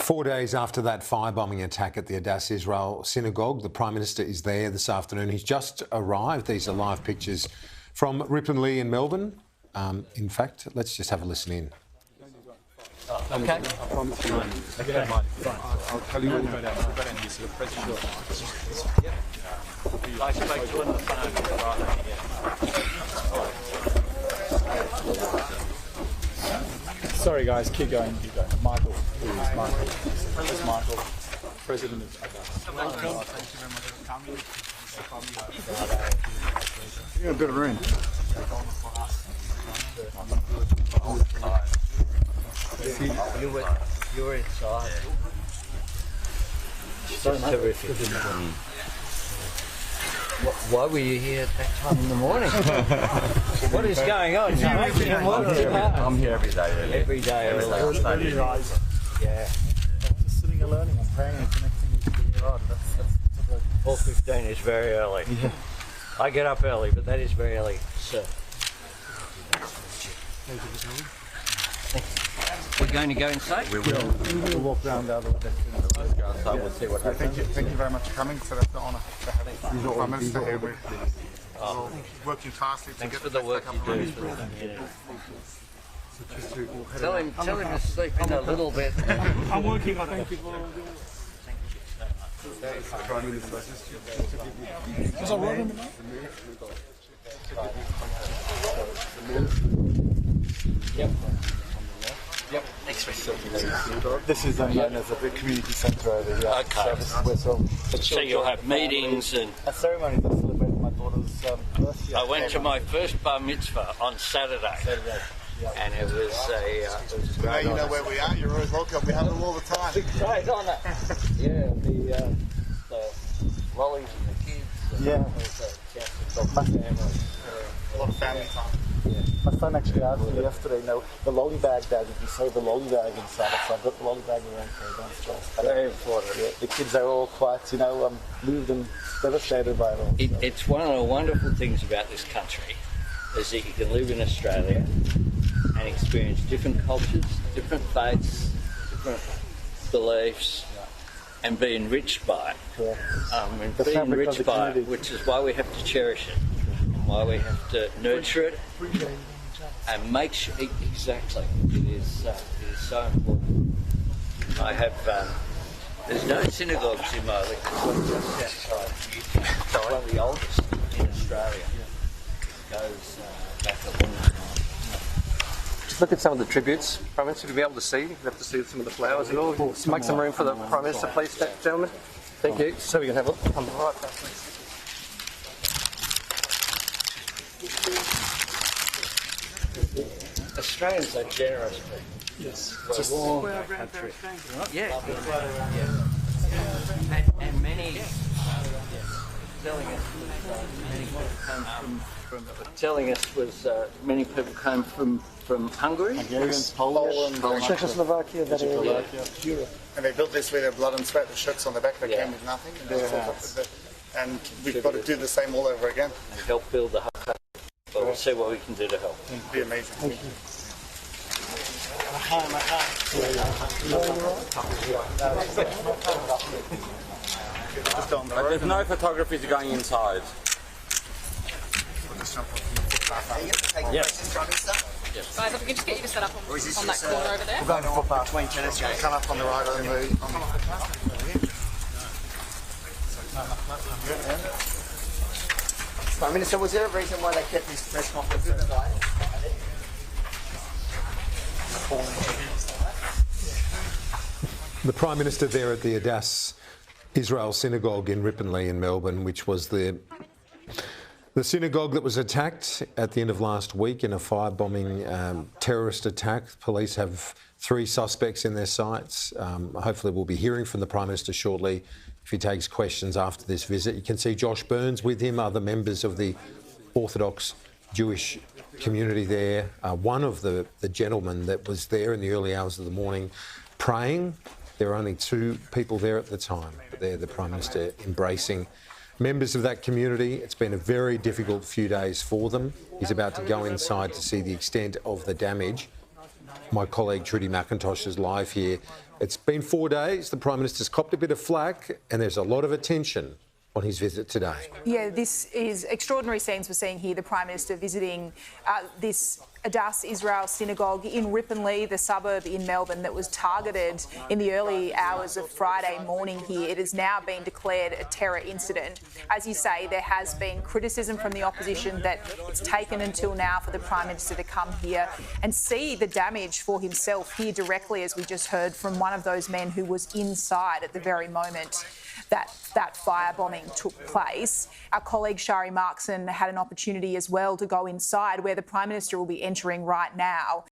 4 days after that firebombing attack at the Adass Israel Synagogue, the Prime Minister is there this afternoon. He's just arrived. These are live pictures from Ripponlea in Melbourne. In fact, let's just have a listen in. Okay. I promise you. Okay. I'll tell you when you go down. I'll go down here to the president. I spoke to him on the phone. Sorry, guys. Keep going. Keep going. Michael, please. Michael. This is Michael, President of Adass. Thank you very much for coming. You got a bit of room. You were inside. So terrific. Why were you here at that time in the morning? What is going on? I'm here every day. Every day. Yeah. Just sitting and learning. I'm praying and connecting with God. That's 4:15 is very early. Yeah. I get up early, but that is very early, sir. We're going to go inside? We will. We'll walk around the other way. Let's go outside. We'll see what happens. Thank you very much for coming. So that's the honour to have the Prime Minister here. We're working fastly to Thanks get for the work you do for the community. Tell him to sleep in a little bit. I'm working on it. Thank you. Prime Minister. Was I right in the Yep. Next week. This is known as a big community centre over here. Okay. So you'll have meetings and... A ceremony that celebrated my daughter's birthday. I went to my first bar mitzvah on Saturday. And it was a Now you know where we are. You're always welcome. We have them all the time. great honour. Yeah, the lollies and the kids. Yeah. A lot of family time. My son actually asked me yesterday, the lolly bag dad, if you say the lolly bag inside it, so I've got the lolly bag around for downstairs. Very important. Yeah, the kids are all quite, moved and devastated by it all. It's one of the wonderful things about this country is that you can live in Australia and experience different cultures, different faiths, different beliefs, and be enriched by it. Yeah. And The be fabric of enriched the by it, community. which is why we have to cherish it, and why we have to nurture it, and make sure exactly. It is so important. I have. There's no synagogues in my life. It's one just outside. It's one of the oldest in Australia. It goes back a long time. Just look at some of the tributes, Prime Minister, to be able to see. You have to see some of the flowers and all. Just make some room for the Prime Minister, please, gentlemen. Thank you. So we can have a look. On the right there, please. Australians are generous people. Yes. We're a warm country. Yeah. And many many people came from Hungary, Hungarians, Poland, Czechoslovakia, Europe. And they built this with their blood and sweat. The shirts on the back, they came with nothing. And we've got to do the same all over again. and help build the hub. But we'll see what we can do to help. It'd be amazing. Thank you. Just on the There's no photographers going inside. Yes. Guys, if we can just get you to set up on that corner over there. We're going to footpath. Between tennis, come up on the right on the Prime Minister, was there a reason why they kept this press conference inside? The Prime Minister there at the Adass Israel Synagogue in Ripponlea in Melbourne, which was the synagogue that was attacked at the end of last week in a firebombing terrorist attack. Police have 3 suspects in their sights. Hopefully we'll be hearing from the Prime Minister shortly if he takes questions after this visit. You can see Josh Burns with him, other members of the Orthodox Jewish community there. One of the gentlemen that was there in the early hours of the morning praying. There were only 2 people there at the time, but there the Prime Minister embracing members of that community. It's been a very difficult few days for them. He's about to go inside to see the extent of the damage. My colleague Trudy McIntosh is live here It's been 4 days. The Prime Minister's copped a bit of flack, and there's a lot of attention on his visit today. Yeah, this is extraordinary scenes we're seeing here. The Prime Minister visiting this Adass Israel Synagogue in Ripponlea, the suburb in Melbourne that was targeted in the early hours of Friday morning here. It has now been declared a terror incident. As you say, there has been criticism from the opposition that it's taken until now for the Prime Minister to come here and see the damage for himself here directly, as we just heard from one of those men who was inside at the very moment that firebombing took place. Our colleague Shari Markson had an opportunity as well to go inside, where the Prime Minister will be entering right now.